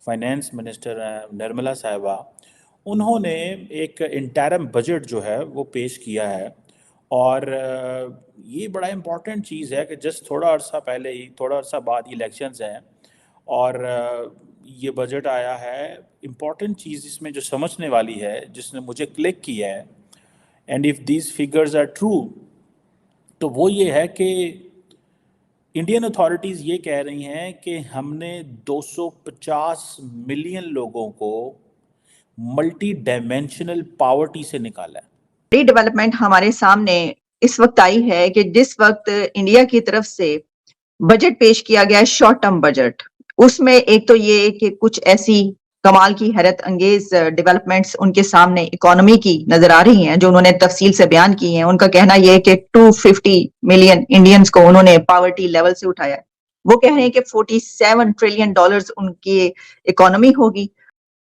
Finance minister ہیں نرملا صاحبہ، انہوں نے ایک انٹرم بجٹ جو ہے وہ پیش کیا ہے، اور یہ بڑا امپورٹنٹ چیز ہے کہ جس تھوڑا عرصہ پہلے ہی، تھوڑا عرصہ بعد الیکشنز ہیں، اور یہ بجٹ آیا ہے۔ امپورٹنٹ چیز اس میں جو سمجھنے والی ہے، جس نے مجھے کلک کیا ہے، and if these figures are true, تو وہ یہ ہے کہ انڈین اتھارٹیز یہ کہہ رہی ہیں کہ ہم نے 250 ملین لوگوں کو ملٹی ڈائمینشنل پاورٹی سے نکالا ہے۔ بڑی ڈیولپمنٹ ہمارے سامنے اس وقت آئی ہے کہ جس وقت انڈیا کی طرف سے بجٹ پیش کیا گیا ہے، شارٹ ٹرم بجٹ، اس میں ایک تو یہ کہ کچھ ایسی کمال کی حیرت انگیز ڈیولپمنٹس ان کے سامنے اکانومی کی نظر آ رہی ہیں جو انہوں نے تفصیل سے بیان کی ہیں۔ ان کا کہنا یہ ہے کہ 250 ملین انڈینز کو انہوں نے پاورٹی لیول سے اٹھایا ہے۔ وہ کہہ رہے ہیں کہ 47 ٹریلین ڈالرز ان کی اکانومی ہوگی۔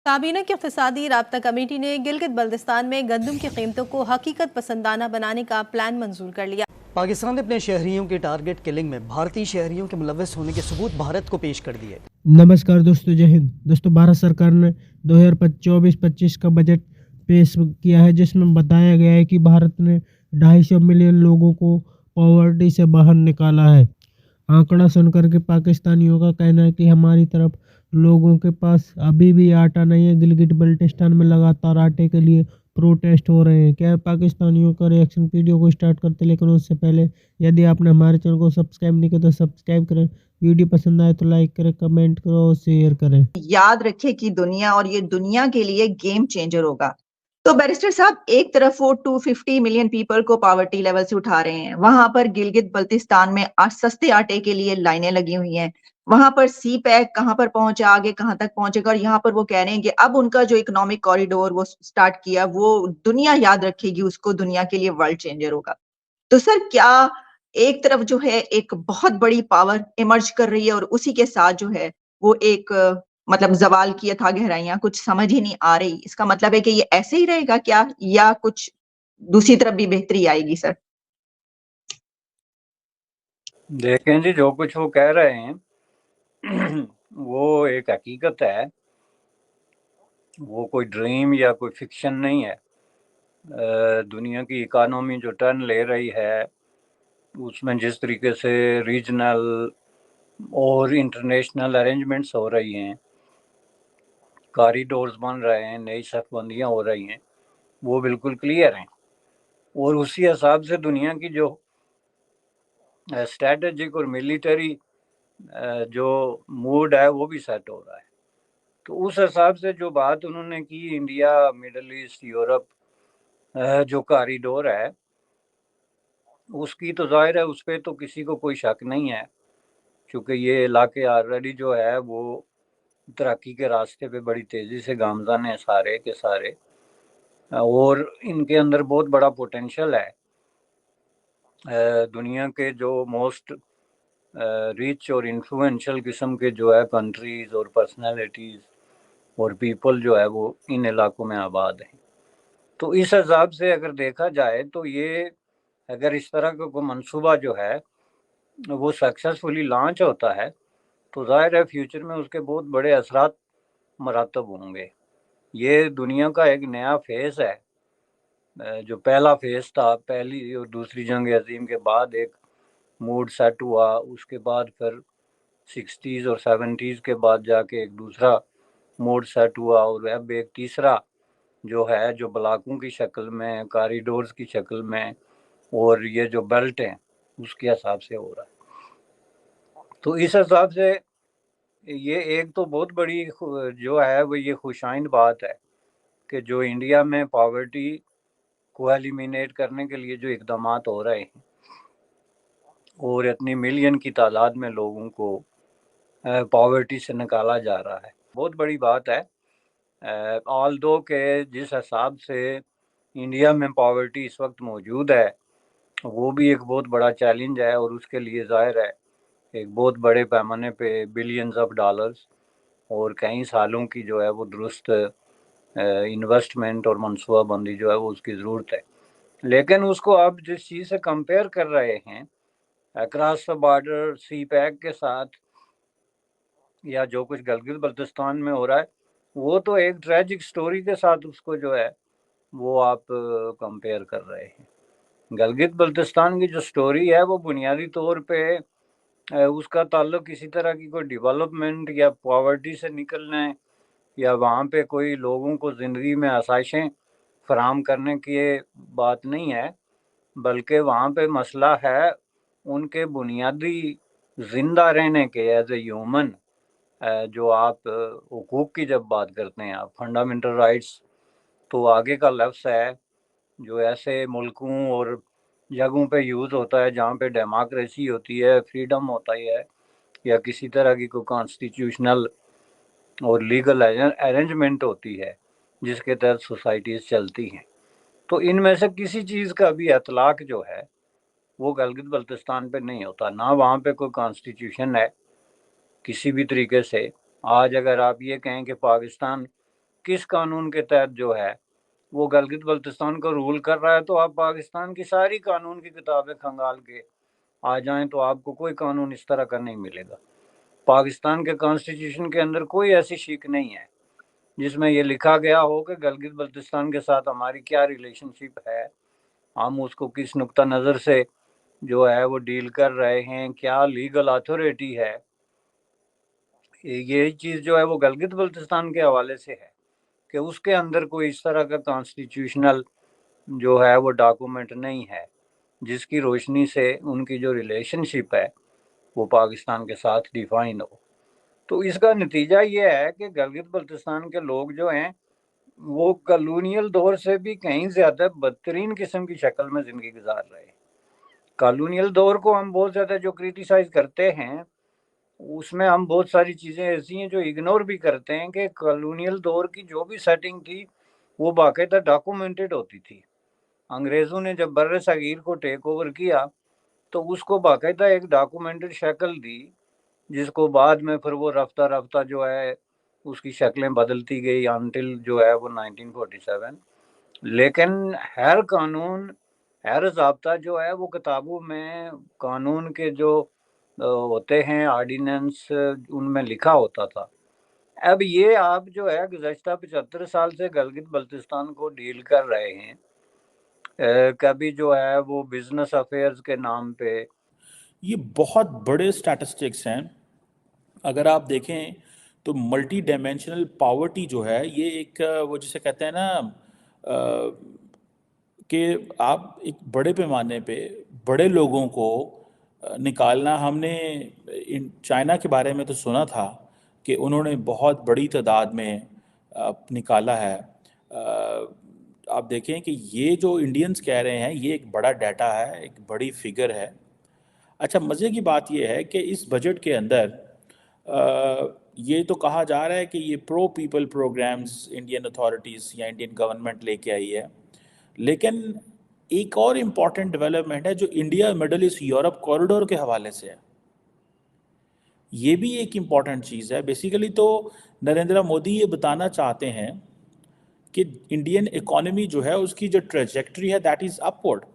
کابینہ کی اقتصادی رابطہ کمیٹی نے گلگت بلتستان میں گندم کی قیمتوں کو حقیقت پسندانہ بنانے کا پلان منظور کر لیا۔ پاکستان نے اپنے شہریوں کی ٹارگٹ کلنگ میں بھارتی شہریوں کے ملوث ہونے کے ثبوت بھارت کو پیش کر دیے۔ نمسکار دوستو، جے ہند دوستو، بھارت سرکار نے 2024-25 کا بجٹ پیش کیا ہے، جس میں بتایا گیا ہے کہ بھارت نے 250 ملین لوگوں کو پاورٹی سے باہر نکالا ہے۔ آنکڑا سن کر کے پاکستانیوں کا کہنا ہے کہ ہماری طرف لوگوں کے پاس ابھی بھی آٹا نہیں ہے۔ گلگت بلتستان میں لگاتار آٹے کے لیے پروٹیسٹ ہو رہے ہیں۔ کیا پاکستانیوں کا ریئیکشن؟ ویڈیو کو سٹارٹ کرتے، لیکن اس سے پہلے یدی آپ نے ہمارے چینل کو سبسکرائب نہیں کیا تو سبسکرائب کریں، ویڈیو پسند آئے تو لائک کریں، کمنٹ کرو اور شیئر کریں۔ یاد رکھے کہ دنیا، اور یہ دنیا کے لیے گیم چینجر ہوگا۔ تو بیرسٹر صاحب، ایک طرف وہ 250 ملین پیپل کو پاورٹی لیول سے اٹھا رہے ہیں، وہاں پر گلگت بلتستان میں سستے آٹے کے لیے لائنیں لگی ہوئی ہیں، وہاں پر سی پیک کہاں پر پہنچا، آگے کہاں تک پہنچے گا، اور یہاں پر وہ کہہ رہے ہیں کہ اب ان کا جو اکنامک کوریڈور وہ سٹارٹ کیا، وہ دنیا یاد رکھے گی اس کو، دنیا کے لیے ورلڈ چینجر ہوگا۔ تو سر، کیا ایک طرف جو ہے ایک بہت بڑی پاور ایمرج کر رہی ہے، اور اسی کے ساتھ جو ہے وہ ایک مطلب زوال کی تھا گہرائیاں کچھ سمجھ ہی نہیں آ رہی، اس کا مطلب ہے کہ یہ ایسے ہی رہے گا کیا، یا کچھ دوسری طرف بھی بہتری آئے گی؟ سر دیکھیں جی، جو کچھ وہ کہہ رہے ہیں وہ ایک حقیقت ہے، وہ کوئی ڈریم یا کوئی فکشن نہیں ہے۔ دنیا کی اکانومی جو ٹرن لے رہی ہے، اس میں جس طریقے سے ریجنل اور انٹرنیشنل ارینجمنٹس ہو رہی ہیں، کاریڈورز بن رہے ہیں، نئی صف بندیاں ہو رہی ہیں، وہ بالکل کلیئر ہیں، اور اسی حساب سے دنیا کی جو اسٹریٹجک اور ملیٹری جو موڈ ہے وہ بھی سیٹ ہو رہا ہے۔ تو اس حساب سے جو بات انہوں نے کی، انڈیا، مڈل ایسٹ، یورپ جو کاریڈور ہے، اس کی تو ظاہر ہے اس پہ تو کسی کو کوئی شک نہیں ہے، چونکہ یہ علاقے آلریڈی جو ہے وہ ترقی کے راستے پہ بڑی تیزی سے گامزن ہیں سارے کے سارے، اور ان کے اندر بہت بڑا پوٹینشل ہے۔ دنیا کے جو موسٹ ریچ اور انفلوئنشل قسم کے جو ہے کنٹریز اور پرسنالٹیز اور پیپل جو ہے وہ ان علاقوں میں آباد ہیں۔ تو اس حساب سے اگر دیکھا جائے تو یہ اگر اس طرح کا کوئی منصوبہ جو ہے وہ سکسیسفلی لانچ ہوتا ہے تو ظاہر ہے فیوچر میں اس کے بہت بڑے اثرات مرتب ہوں گے۔ یہ دنیا کا ایک نیا فیز ہے، جو پہلا فیز تھا پہلی اور دوسری جنگ عظیم کے بعد ایک موڈ سیٹ ہوا، اس کے بعد پھر 60s اور 70s کے بعد جا کے ایک دوسرا موڈ سیٹ ہوا، اور اب ایک تیسرا جو ہے جو بلاکوں کی شکل میں، کاریڈورز کی شکل میں، اور یہ جو بیلٹ ہیں اس کے حساب سے ہو رہا ہے۔ تو اس حساب سے یہ ایک تو بہت بڑی جو ہے وہ یہ خوشائند بات ہے کہ جو انڈیا میں پاورٹی کو ایلیمینیٹ کرنے کے لیے جو اقدامات ہو رہے ہیں اور اتنی ملین کی تعداد میں لوگوں کو پاورٹی سے نکالا جا رہا ہے، بہت بڑی بات ہے۔ آل دو کہ جس حساب سے انڈیا میں پاورٹی اس وقت موجود ہے وہ بھی ایک بہت بڑا چیلنج ہے، اور اس کے لیے ظاہر ہے ایک بہت بڑے پیمانے پہ بلینز آف ڈالرز اور کئی سالوں کی جو ہے وہ درست انویسٹمنٹ اور منصوبہ بندی جو ہے وہ اس کی ضرورت ہے۔ لیکن اس کو آپ جس چیز سے کمپیئر کر رہے ہیں across the border CPEC کے ساتھ، یا جو کچھ گلگت بلتستان میں ہو رہا ہے وہ تو ایک ٹریجک سٹوری کے ساتھ اس کو جو ہے وہ آپ کمپیئر کر رہے ہیں۔ گلگت بلتستان کی جو سٹوری ہے وہ بنیادی طور پہ اس کا تعلق کسی طرح کی کوئی ڈیولپمنٹ یا پاورٹی سے نکلنے یا وہاں پہ کوئی لوگوں کو زندگی میں آسائشیں فراہم کرنے کی بات نہیں ہے، بلکہ وہاں پہ مسئلہ ہے ان کے بنیادی زندہ رہنے کے ایز اے ہیومن، جو آپ حقوق کی جب بات کرتے ہیں آپ فنڈامنٹل رائٹس، تو آگے کا لفظ ہے جو ایسے ملکوں اور جگہوں پہ یوز ہوتا ہے جہاں پہ ڈیموکریسی ہوتی ہے، فریڈم ہوتا ہے، یا کسی طرح کی کوئی کانسٹیٹیوشنل اور لیگل ارینجمنٹ ہوتی ہے جس کے تحت سوسائٹیز چلتی ہیں۔ تو ان میں سے کسی چیز کا بھی اطلاق جو ہے وہ گلگت بلتستان پہ نہیں ہوتا، نہ وہاں پہ کوئی کانسٹیٹیوشن ہے کسی بھی طریقے سے۔ آج اگر آپ یہ کہیں کہ پاکستان کس قانون کے تحت جو ہے وہ گلگت بلتستان کو رول کر رہا ہے، تو آپ پاکستان کی ساری قانون کی کتابیں کھنگال کے آ جائیں تو آپ کو کوئی قانون اس طرح کا نہیں ملے گا۔ پاکستان کے کانسٹیٹیوشن کے اندر کوئی ایسی شک نہیں ہے جس میں یہ لکھا گیا ہو کہ گلگت بلتستان کے ساتھ ہماری کیا ریلیشن شپ ہے، ہم اس کو کس نقطہ نظر سے جو ہے وہ ڈیل کر رہے ہیں، کیا لیگل اتھارٹی ہے۔ یہ چیز جو ہے وہ گلگت بلتستان کے حوالے سے ہے کہ اس کے اندر کوئی اس طرح کا کانسٹیٹیوشنل جو ہے وہ ڈاکومنٹ نہیں ہے جس کی روشنی سے ان کی جو ریلیشن شپ ہے وہ پاکستان کے ساتھ ڈیفائن ہو۔ تو اس کا نتیجہ یہ ہے کہ گلگت بلتستان کے لوگ جو ہیں وہ کالونیل دور سے بھی کہیں زیادہ بدترین قسم کی شکل میں زندگی گزار رہے ہیں۔ کالونیل دور کو ہم بہت زیادہ جو کرٹیسائز کرتے ہیں اس میں ہم بہت ساری چیزیں ایسی ہیں جو اگنور بھی کرتے ہیں کہ کالونیل دور کی جو بھی سیٹنگ تھی وہ باقاعدہ ڈاکومنٹڈ ہوتی تھی۔ انگریزوں نے جب بر صغیر کو ٹیک اوور کیا تو اس کو باقاعدہ ایک ڈاکومنٹڈ شکل دی، جس کو بعد میں پھر وہ رفتہ رفتہ جو ہے اس کی شکلیں بدلتی گئی انٹل جو ہے وہ 1947۔ لیکن ہر قانون، ہر ضابطہ جو ہے وہ کتابوں میں قانون کے جو ہوتے ہیں آرڈیننس ان میں لکھا ہوتا تھا۔ اب یہ آپ جو ہے گزشتہ 75 سال سے گلگت بلتستان کو ڈیل کر رہے ہیں، کبھی جو ہے وہ بزنس افیئرز کے نام پہ۔ یہ بہت بڑے سٹیٹسٹکس ہیں، اگر آپ دیکھیں تو ملٹی ڈائمینشنل پاورٹی جو ہے یہ ایک وہ جسے کہتے ہیں نا کہ آپ ایک بڑے پیمانے پہ بڑے لوگوں کو نکالنا، ہم نے چائنا کے بارے میں تو سنا تھا کہ انہوں نے بہت بڑی تعداد میں نکالا ہے۔ آپ دیکھیں کہ یہ جو انڈینز کہہ رہے ہیں یہ ایک بڑا ڈیٹا ہے، ایک بڑی فگر ہے۔ اچھا، مزے کی بات یہ ہے کہ اس بجٹ کے اندر یہ تو کہا جا رہا ہے کہ یہ پرو پیپل پروگرامز انڈین اتھارٹیز یا انڈین گورنمنٹ لے کے آئی ہے، لیکن ایک اور امپورٹنٹ ڈیولپمنٹ ہے جو India Middle East Europe corridor کے حوالے سے ہے۔ یہ بھی ایک امپورٹنٹ چیز ہے۔ بیسیکلی تو نریندر مودی یہ بتانا چاہتے ہیں کہ انڈین اکانومی جو ہے اس کی جو ٹریجیکٹری ہے دیٹ از اپورڈ،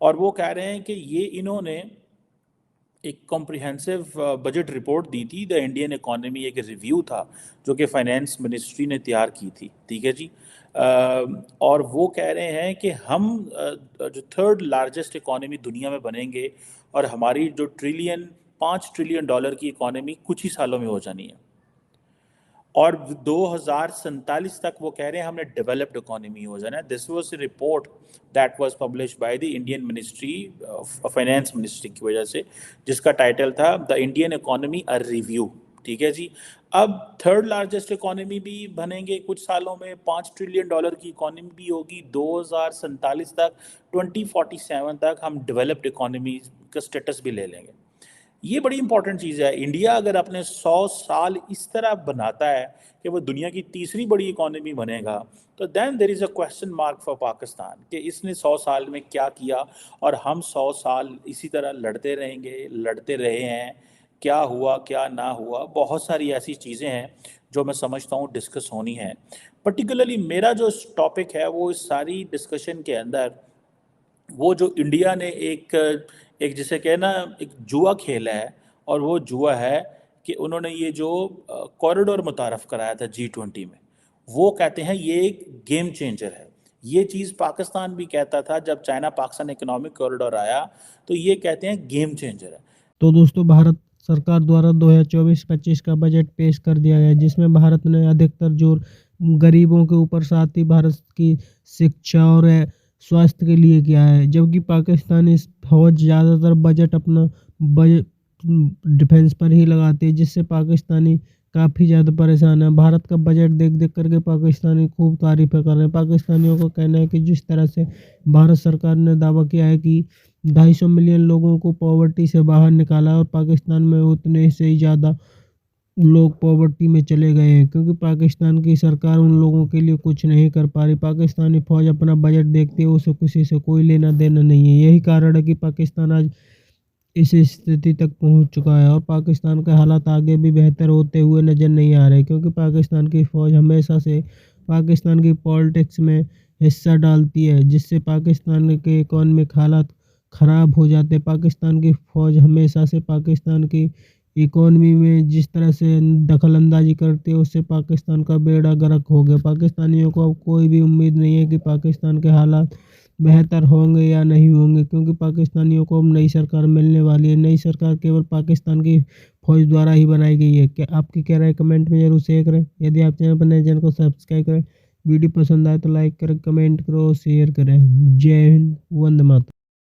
اور وہ کہہ رہے ہیں کہ یہ انہوں نے ایک کمپریہنسو بجٹ رپورٹ دی تھی، دا انڈین اکانومی، ایک ریویو تھا جو کہ فائنینس منسٹری نے تیار کی تھی، ٹھیک ہے جی، اور وہ کہہ رہے ہیں کہ ہم جو تھرڈ لارجسٹ اکانومی دنیا میں بنیں گے، اور ہماری جو $5 ٹریلین کی اکانومی کچھ ہی سالوں میں ہو جانی ہے، اور 2047 تک وہ کہہ رہے ہیں ہم نے ڈیولپڈ اکانومی ہو جانا ہے۔ This was a report that was publish by the Indian ministry finance ministry کی وجہ سے، جس کا ٹائٹل تھا the Indian economy a review, ٹھیک ہے جی۔ اب تھرڈ لارجسٹ اکانومی بھی بنیں گے کچھ سالوں میں، $5 ٹریلین کی اکانومی بھی ہوگی 2047 تک، 2047 تک ہم ڈیولپڈ اکانومی کا سٹیٹس بھی لے لیں گے۔ یہ بڑی امپورٹنٹ چیز ہے۔ انڈیا اگر اپنے 100 سال اس طرح بناتا ہے کہ وہ دنیا کی تیسری بڑی اکانومی بنے گا، تو دین دیر از اے کویسچن مارک فار پاکستان کہ اس نے 100 سال میں کیا کیا، اور ہم 100 سال اسی طرح لڑتے رہیں گے، لڑتے رہے ہیں، کیا ہوا کیا نہ ہوا۔ بہت ساری ایسی چیزیں ہیں جو میں سمجھتا ہوں ڈسکس ہونی ہیں۔ پرٹیکولرلی میرا جو ٹاپک ہے وہ اس ساری ڈسکشن کے اندر وہ جو انڈیا نے ایک جسے کہنا ایک جوا کھیلا ہے، اور وہ جوا ہے کہ انہوں نے یہ جو کوریڈور متعارف کرایا تھا G20 میں، وہ کہتے ہیں یہ ایک گیم چینجر ہے. یہ چیز پاکستان بھی کہتا تھا جب چائنا پاکستان اکنامک کوریڈور آیا، تو یہ کہتے ہیں گیم چینجر ہے. تو دوستوں بھارت سرکار دوارا 2024-25 کا بجٹ پیش کر دیا گیا، جس میں بھارت نے ادھکتر زور غریبوں کے اوپر، ساتھ ہی بھارت کی شکشا اور سواستھ کے لیے کیا ہے، جبکہ پاکستانی فوج زیادہ تر بجٹ اپنا ڈیفنس پر ہی لگاتی ہے، جس سے پاکستانی کافی زیادہ پریشان ہے. بھارت کا بجٹ دیکھ کر کے پاکستانی خوب تعریفیں کر رہے ہیں. پاکستانیوں کا کہنا ہے کہ جس طرح سے بھارت سرکار نے دعویٰ کیا ہے کہ 250 ملین لوگوں کو پاورٹی سے باہر نکالا، اور پاکستان میں اتنے سے ہی زیادہ لوگ پاورٹی میں چلے گئے ہیں، کیونکہ پاکستان کی سرکار ان لوگوں کے لیے کچھ نہیں کر پا رہی. پاکستانی فوج اپنا بجٹ دیکھتی ہے، اسے کسی سے کوئی لینا دینا نہیں ہے. یہی کارن ہے کہ پاکستان آج اس استھتی تک پہنچ چکا ہے، اور پاکستان کے حالات آگے بھی بہتر ہوتے ہوئے نظر نہیں آ رہے، کیونکہ پاکستان کی فوج ہمیشہ سے پاکستان کی پالیٹکس میں حصہ ڈالتی ہے، جس سے پاکستان کے اکانومک حالات خراب ہو جاتے. پاکستان کی فوج ہمیشہ سے پاکستان کی اکانومی میں جس طرح سے دخل اندازی کرتی ہے، اس سے پاکستان کا بیڑا غرق ہو گیا. پاکستانیوں کو اب کوئی بھی امید نہیں ہے کہ پاکستان کے حالات بہتر ہوں گے یا نہیں ہوں گے، کیونکہ پاکستانیوں کو اب نئی سرکار ملنے والی ہے. نئی سرکار کیول پاکستان کی فوج دوارا ہی بنائی گئی ہے. کیا آپ کی کیا رائے کمنٹ میں ضرور شیئر کریں. یدی آپ چینل پر نئے، چینل کو سبسکرائب کریں. ویڈیو پسند آئے تو لائک کریں، کمنٹ کرو اور شیئر کریں. جے ہند، وندے ماترم.